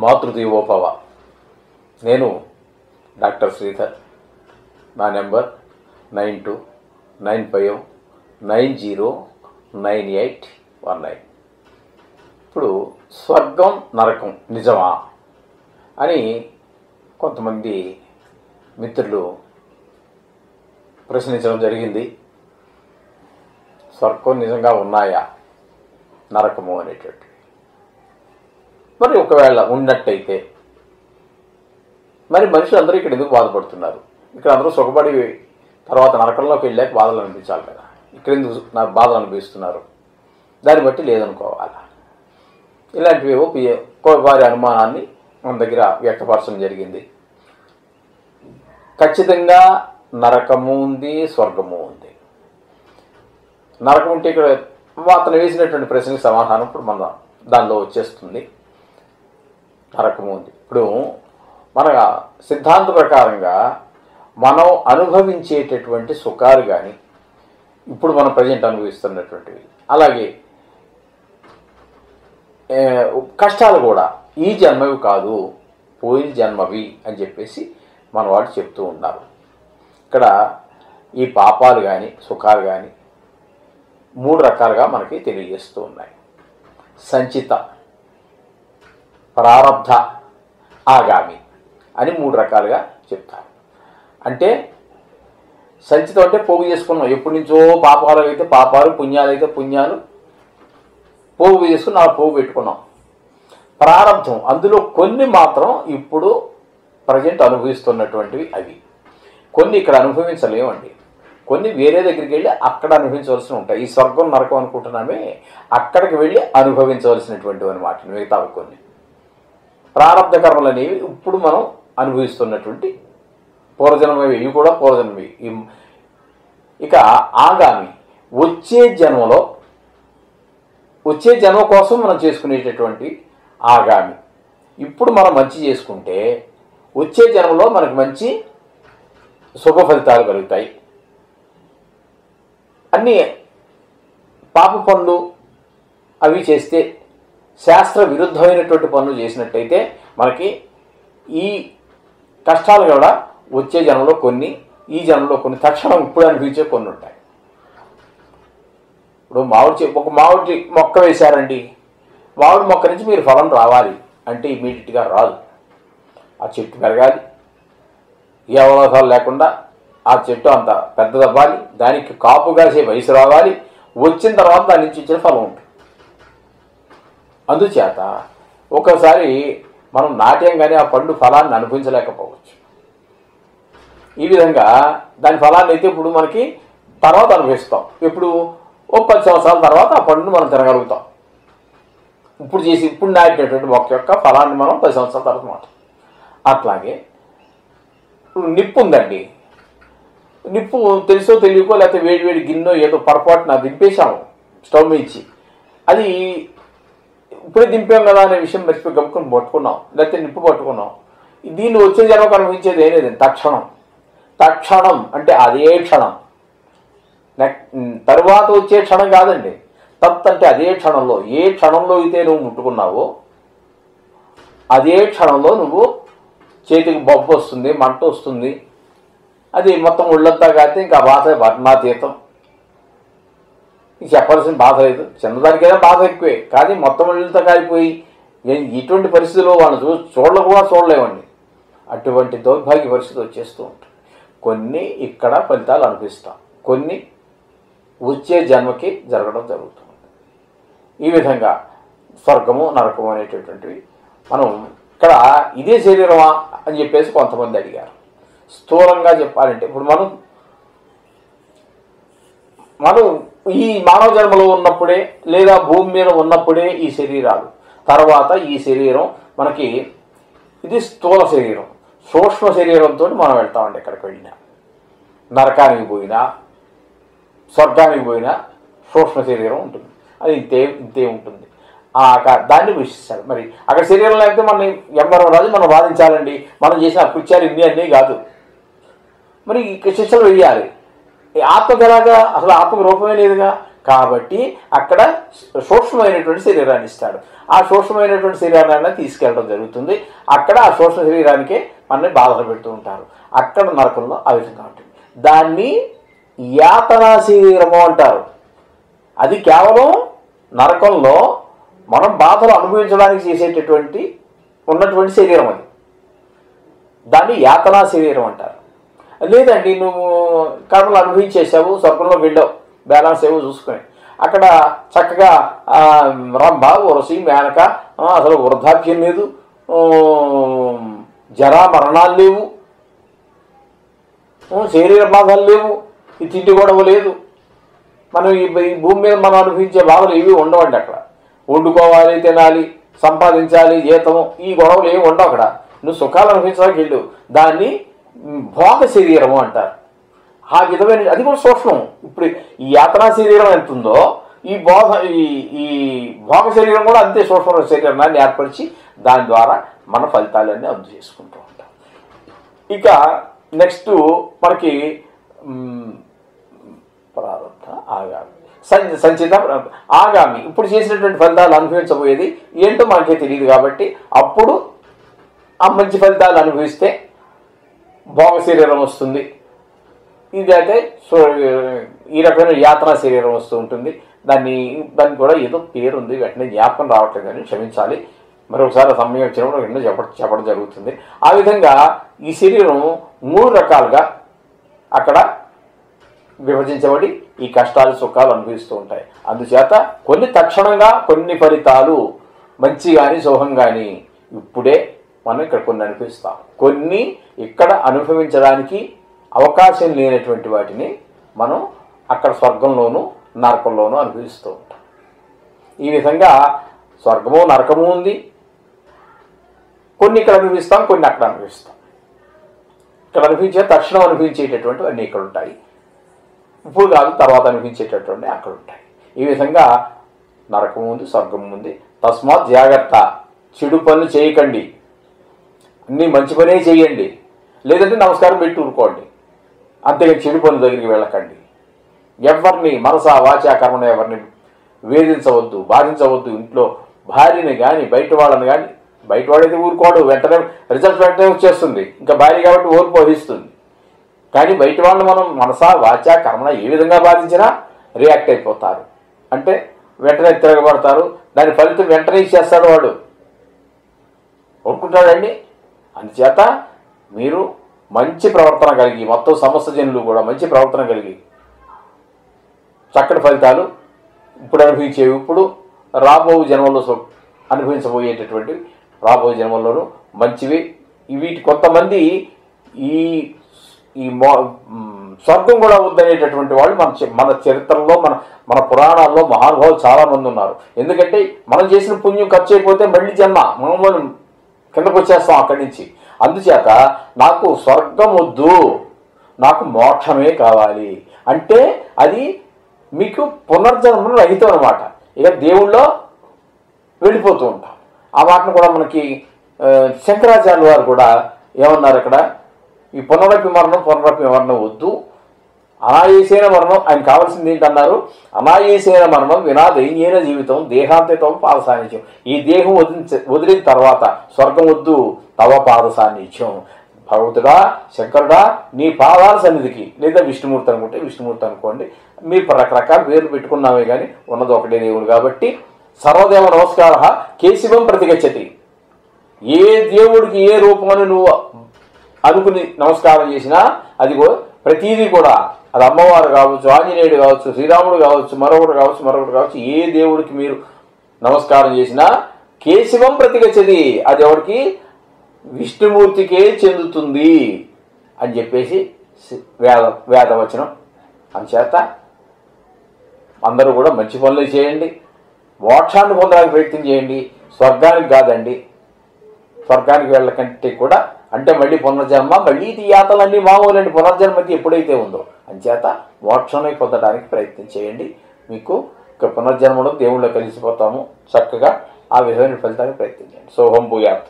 మాతృదేవోభవ. నేను డాక్టర్ శ్రీధర్. నా నెంబర్ 9295909819. ఇప్పుడు స్వర్గం నరకం నిజమా అని కొంతమంది మిత్రులు ప్రశ్నించడం జరిగింది. స్వర్గం నిజంగా ఉన్నాయా, నరకము అనేటువంటి. మరి ఒకవేళ ఉన్నట్టయితే మరి మనుషులందరూ ఇక్కడ ఎందుకు బాధపడుతున్నారు? ఇక్కడ అందరూ సుఖపడి తర్వాత నరకంలోకి వెళ్ళాక బాధలు అనిపించాలి కదా, ఇక్కడ ఎందుకు నా బాధలు అనిపిస్తున్నారు? దాన్ని బట్టి లేదనుకోవాలి. ఇలాంటివేవో వారి అనుమానాన్ని మన దగ్గర వ్యక్తపరచడం జరిగింది. ఖచ్చితంగా నరకము ఉంది, స్వర్గము ఉంది. నరకం ఉంటే ఇక్కడ అతను వేసినటువంటి ప్రశ్నకి సమాధానం ఇప్పుడు మన దానిలో వచ్చేస్తుంది. నరకము ఉంది. ఇప్పుడు మన సిద్ధాంత ప్రకారంగా మనం అనుభవించేటటువంటి సుఖాలు కానీ, ఇప్పుడు మనం ప్రజెంట్ అనుభవిస్తున్నటువంటివి, అలాగే కష్టాలు కూడా ఈ జన్మవి కాదు, పోయిన జన్మవి అని చెప్పేసి మన వాళ్ళు చెప్తూ ఉన్నారు. ఇక్కడ ఈ పాపాలు కానీ సుఖాలు కానీ 3 రకాలుగా మనకి తెలియజేస్తూ ఉన్నాయి. సంచిత, ప్రారబ్ధ, ఆగామి అని 3 రకాలుగా చెప్తారు. అంటే సంచితం అంటే పోగు చేసుకున్నాం, ఎప్పటి నుంచో పాపాలు అయితే పాపాలు, పుణ్యాలు అయితే పుణ్యాలు పోగు చేసుకుని అలా పోగు పెట్టుకున్నాం. ప్రారబ్ధం, అందులో కొన్ని మాత్రం ఇప్పుడు ప్రజెంట్ అనుభవిస్తున్నటువంటివి. అవి కొన్ని ఇక్కడ అనుభవించలేమండి, కొన్ని వేరే దగ్గరికి వెళ్ళి అక్కడ అనుభవించవలసి ఉంటాయి. ఈ స్వర్గం నరకం అనుకుంటున్నామే, అక్కడికి వెళ్ళి అనుభవించవలసినటువంటివి అన్నమాట. మిగతావి కొన్ని ప్రారబ్ధ కర్మలు అనేవి ఇప్పుడు మనం అనుభవిస్తున్నటువంటి పూర్వజన్మవి, ఇవి కూడా పూర్వజన్మవి. ఇక ఆగామి, వచ్చే జన్మ కోసం మనం చేసుకునేటటువంటి ఆగామి. ఇప్పుడు మనం మంచి చేసుకుంటే వచ్చే జన్మలో మనకు మంచి శుభ ఫలితాలు కలుగుతాయి. అన్నీ పాప పనులు అవి చేస్తే, శాస్త్ర విరుద్ధమైనటువంటి పనులు చేసినట్టయితే మనకి ఈ కష్టాలు కూడా వచ్చే జన్మలో కొన్ని, ఈ జన్మలో కొన్ని, తక్షణం ఇప్పుడు అనిపించే కొన్ని ఉంటాయి. ఇప్పుడు ఒక మామిడి మొక్క వేశారండి, మామిడి మొక్క నుంచి మీరు ఫలం రావాలి అంటే ఇమీడియట్గా రాదు. ఆ చెట్టు పెరగాలి, ఏ అవరోధాలు లేకుండా ఆ చెట్టు అంత పెద్దదవ్వాలి, దానికి కాపు కాసే వయసు రావాలి, వచ్చిన తర్వాత దాని నుంచి ఇచ్చిన ఫలం ఉంటుంది. అందుచేత ఒకసారి మనం నాట్యంగానే ఆ పండు ఫలాన్ని అనుభవించలేకపోవచ్చు. ఈ విధంగా దాని ఫలాన్ని అయితే ఇప్పుడు మనకి తర్వాత అనుభవిస్తాం. ఇప్పుడు 10 సంవత్సరాల తర్వాత ఆ పండును మనం తినగలుగుతాం. ఇప్పుడు నాటినటువంటి మొక్క యొక్క ఫలాన్ని మనం 10 సంవత్సరాల తర్వాత మాట. అట్లాగే నిప్పు ఉందండి, నిప్పు తెలుసో తెలియకో లేకపోతే వేడి గిన్నె ఏదో పొరపాటున దింపేశాము స్టవ్ మించి, అది ఇప్పుడే దింపాం కదా అనే విషయం మర్చిపోయి గమ్ముకొని పట్టుకున్నాం, లేకపోతే నిప్పు పట్టుకున్నాం. దీన్ని వచ్చే జన్మకు అనుభవించేది ఏం లేదండి. తక్షణం అంటే అదే క్షణం, తరువాత వచ్చే క్షణం కాదండి. అంటే అదే క్షణంలో, ఏ క్షణంలో అయితే నువ్వు ముట్టుకున్నావో అదే క్షణంలో నువ్వు చేతికి బొబ్బు వస్తుంది, మంట వస్తుంది, అది మొత్తం ఒళ్ళంతా కాస్తే ఇంకా బాధ వర్ణాతీతం. చెప్పాల్సిన బాధ లేదు, చిన్నదానికైనా బాధ ఎక్కువే, కానీ మొత్తం ఒళ్ళంతా కాలిపోయి ఇటువంటి పరిస్థితుల్లో వాళ్ళు చూడలేమండి. అటువంటి దౌర్భాగ్య పరిస్థితి వచ్చేస్తూ ఉంటుంది. కొన్ని ఇక్కడ ఫలితాలు అనిపిస్తాం, కొన్ని వచ్చే జన్మకి జరగడం జరుగుతుంది. ఈ విధంగా స్వర్గము నరకము అనేటటువంటివి మనం ఇక్కడ ఇదే శరీరమా అని చెప్పేసి కొంతమంది అడిగారు. స్థూలంగా చెప్పాలంటే ఇప్పుడు మనం ఈ మానవ జన్మలో ఉన్నప్పుడే లేదా భూమి మీద ఉన్నప్పుడే ఈ శరీరాలు, తర్వాత ఈ శరీరం మనకి ఇది స్థూల శరీరం. సూక్ష్మ శరీరంతో మనం వెళ్తామండి. ఎక్కడికి వెళ్ళినా, నరకానికి పోయినా స్వర్గానికి పోయినా సూక్ష్మ శరీరం ఉంటుంది. అది ఇంతే ఉంటుంది. దాన్ని విషిస్తారు. మరి అక్కడ శరీరం లేకపోతే మనం ఎంబరం రాదు, మనం వాదించాలండి. మనం చేసిన కృత్యాలు అన్నీ కాదు, మరి శిక్షలు వేయాలి. ఆత్మకు ఎలాగా? అసలు ఆత్మకు రూపమే లేదుగా. కాబట్టి అక్కడ సూక్ష్మమైనటువంటి శరీరాన్ని ఇస్తాడు. ఆ సూక్ష్మమైనటువంటి శరీరాన్ని తీసుకెళ్ళడం జరుగుతుంది. అక్కడ ఆ సూక్ష్మ శరీరానికే మనల్ని బాధలు పెడుతూ ఉంటారు. అక్కడ నరకంలో ఆ విధంగా ఉంటుంది. దాన్ని యాతనా శరీరము అంటారు. అది కేవలం నరకంలో మనం బాధలు అనుభవించడానికి చేసేటటువంటి ఉన్నటువంటి శరీరం అది. దాన్ని యాతనా శరీరం అంటారు. లేదండి నువ్వు కర్మలు అనుభవించేసావు, స్వర్గంలో వెళ్ళావు, బ్యాలెన్స్ ఏవో చూసుకొని అక్కడ చక్కగా రంభ ఉరసి మేనక, అసలు వృద్ధాప్యం లేదు, జరా మరణాలు లేవు, శరీర బాధలు లేవు, ఈ తిండి గొడవ లేదు, మనం ఈ భూమి మీద మనం అనుభవించే బాధలు ఏవి ఉండవండి. అక్కడ వండుకోవాలి, తినాలి, సంపాదించాలి, జీతము, ఈ గొడవలు ఏమి ఉండవు. అక్కడ నువ్వు సుఖాలు అనుభవించడానికి వెళ్ళు. దాన్ని భోగ శరీరము అంటారు. ఆ విధమైన అది కూడా సూక్ష్మం. ఇప్పుడు ఈ యాతనా శరీరం ఎంత ఉందో ఈ భోగ శరీరం కూడా అంతే సూక్ష్మ శరీరాన్ని ఏర్పరిచి దాని ద్వారా మన ఫలితాలన్నీ అర్థం చేసుకుంటూ ఉంటాం. ఇక నెక్స్ట్ మనకి ప్రారంభ ఆగామి, సంచిత ఆగామి. ఇప్పుడు చేసినటువంటి ఫలితాలు అనుభవించబోయేది ఏంటో మనకే తెలియదు. కాబట్టి అప్పుడు ఆ మంచి ఫలితాలు అనుభవిస్తే భోగ శరీరం వస్తుంది. ఇదైతే ఈ రకమైన యాతనా శరీరం వస్తూ ఉంటుంది. దానికి కూడా ఏదో పేరు ఉంది, వెంటనే జ్ఞాపకం రావట్లేదు అని క్షమించాలి. మరొకసారి సమయం వచ్చినప్పుడు ఎన్నో చెప్పడం జరుగుతుంది. ఆ విధంగా ఈ శరీరం 3 రకాలుగా అక్కడ విభజించబడి ఈ కష్టాలు సుఖాలు అనుభవిస్తూ ఉంటాయి. అందుచేత కొన్ని తక్షణంగా, కొన్ని ఫలితాలు మంచి కానీ శుభం కానీ ఇప్పుడే మనం ఇక్కడ కొన్ని అనుభవిస్తాం. కొన్ని ఇక్కడ అనుభవించడానికి అవకాశం లేనటువంటి వాటిని మనం అక్కడ స్వర్గంలోనూ నరకంలోనూ అనుభవిస్తూ ఉంటాం. ఈ విధంగా స్వర్గము నరకము ఉంది. కొన్ని ఇక్కడ అనుభవిస్తాం, కొన్ని అక్కడ అనుభవిస్తాం. ఇక్కడ అనుభవించే తక్షణం అనుభవించేటటువంటి అన్నీ ఇక్కడ ఉంటాయి. ఇప్పుడు కాదు, తర్వాత అనుభవించేటటువంటి అక్కడ ఉంటాయి. ఈ విధంగా నరకం ఉంది, స్వర్గం ఉంది. తస్మాత్ జాగ్రత్త, చెడు పనులు చేయకండి, అన్నీ మంచి పనే చేయండి. లేదంటే నమస్కారం పెట్టి ఊరుకోండి, అంతేగా చెడు పనుల దగ్గరికి వెళ్ళకండి. ఎవరిని మనసా వాచా కర్మను ఎవరిని వేధించవద్దు, బాధించవద్దు. ఇంట్లో భార్యని కానీ బయట వాళ్ళని కానీ, బయట వాడైతే ఊరుకోడు, వెంటనే రిజల్ట్ వెంటనే వచ్చేస్తుంది, ఇంకా భార్య కాబట్టి ఓర్పు వహిస్తుంది. కానీ బయట వాళ్ళని మనం మనసా వాచా కర్మన ఏ విధంగా బాధించినా రియాక్ట్ అయిపోతారు. అంటే వెంటనే తిరగబడతారు. దాని ఫలితం వెంటనే ఇచ్చేస్తాడు వాడు, ఒప్పుకుంటాడండి. అందుచేత మీరు మంచి ప్రవర్తన కలిగి, మొత్తం సమస్త జనులు కూడా మంచి ప్రవర్తన కలిగి చక్కటి ఫలితాలు ఇప్పుడు అనుభవించేవి, ఇప్పుడు రాబో జన్మల్లో అనుభవించబోయేటటువంటి రాబోయే జన్మల్లోనూ మంచివి. వీటి కొంతమంది ఈ ఈ స్వర్గం కూడా వద్దనేటటువంటి వాళ్ళు మన చరిత్రలో మన పురాణాల్లో మహానుభావులు చాలామంది ఉన్నారు. ఎందుకంటే మనం చేసిన పుణ్యం ఖర్చు అయిపోతే మళ్ళీ జన్మ మనం కిందకు వచ్చేస్తాం అక్కడి నుంచి. అందుచేత నాకు స్వర్గం వద్దు, నాకు మోక్షమే కావాలి అంటే అది మీకు పునర్జన్మను రహితం అనమాట. ఇక దేవుళ్ళో వెళ్ళిపోతూ ఉంటాం. ఆ మాటను కూడా మనకి శంకరాచార్యుల వారు కూడా ఏమన్నారు ఇక్కడ, ఈ పునరపి మరణం వద్దు, అనాయాసేన మరణం. ఆయన కావాల్సింది ఏంటన్నారు, అనాయాసేన మరణం వినా దైన్యేన జీవితం దేహాంతతో పాద సాన్నిధ్యం. ఈ దేహం వదిలిన తర్వాత స్వర్గం వద్దు, తవ పాద సాన్నిధ్యం. భగవతుడా, శంకరుడా, నీ పాదాల సన్నిధికి, లేదా విష్ణుమూర్తి అనుకుంటే విష్ణుమూర్తి అనుకోండి, మీరు రకరకాల పేర్లు పెట్టుకున్నామే కానీ ఉన్నది ఒకటే దేవుడు. కాబట్టి సర్వదేవ నమస్కార కేశవం ప్రతిగచ్చతి. ఏ దేవుడికి ఏ రూపమని నువ్వు అనుకుని నమస్కారం చేసినా అదిగో ప్రతీది కూడా, అది అమ్మవారు కావచ్చు, ఆంజనేయుడు కావచ్చు, శ్రీరాముడు కావచ్చు, మరొకటి కావచ్చు, ఏ దేవుడికి మీరు నమస్కారం చేసినా కేశవం ప్రతిగచ్చది, అది ఎవరికి, విష్ణుమూర్తికే చెందుతుంది అని చెప్పేసి వేదవచనం. అందుచేత అందరూ కూడా మంచి పనులు చేయండి, మోక్షాన్ని పొందడానికి ప్రయత్నం చేయండి. స్వర్గానికి కాదండి, స్వర్గానికి వెళ్ళకంటే కూడా అంటే మళ్ళీ పునర్జన్మ, మళ్ళీ ఇది యాతలన్నీ మామూలండి పునర్జన్మకి ఎప్పుడైతే ఉందో. అంచేత మోక్షాన్ని పొందడానికి ప్రయత్నం చేయండి. మీకు పునర్జన్మలో దేవుళ్ళో కలిసిపోతాము. చక్కగా ఆ విధమైన ఫలితానికి ప్రయత్నం చేయండి. సోహం భూయాత్.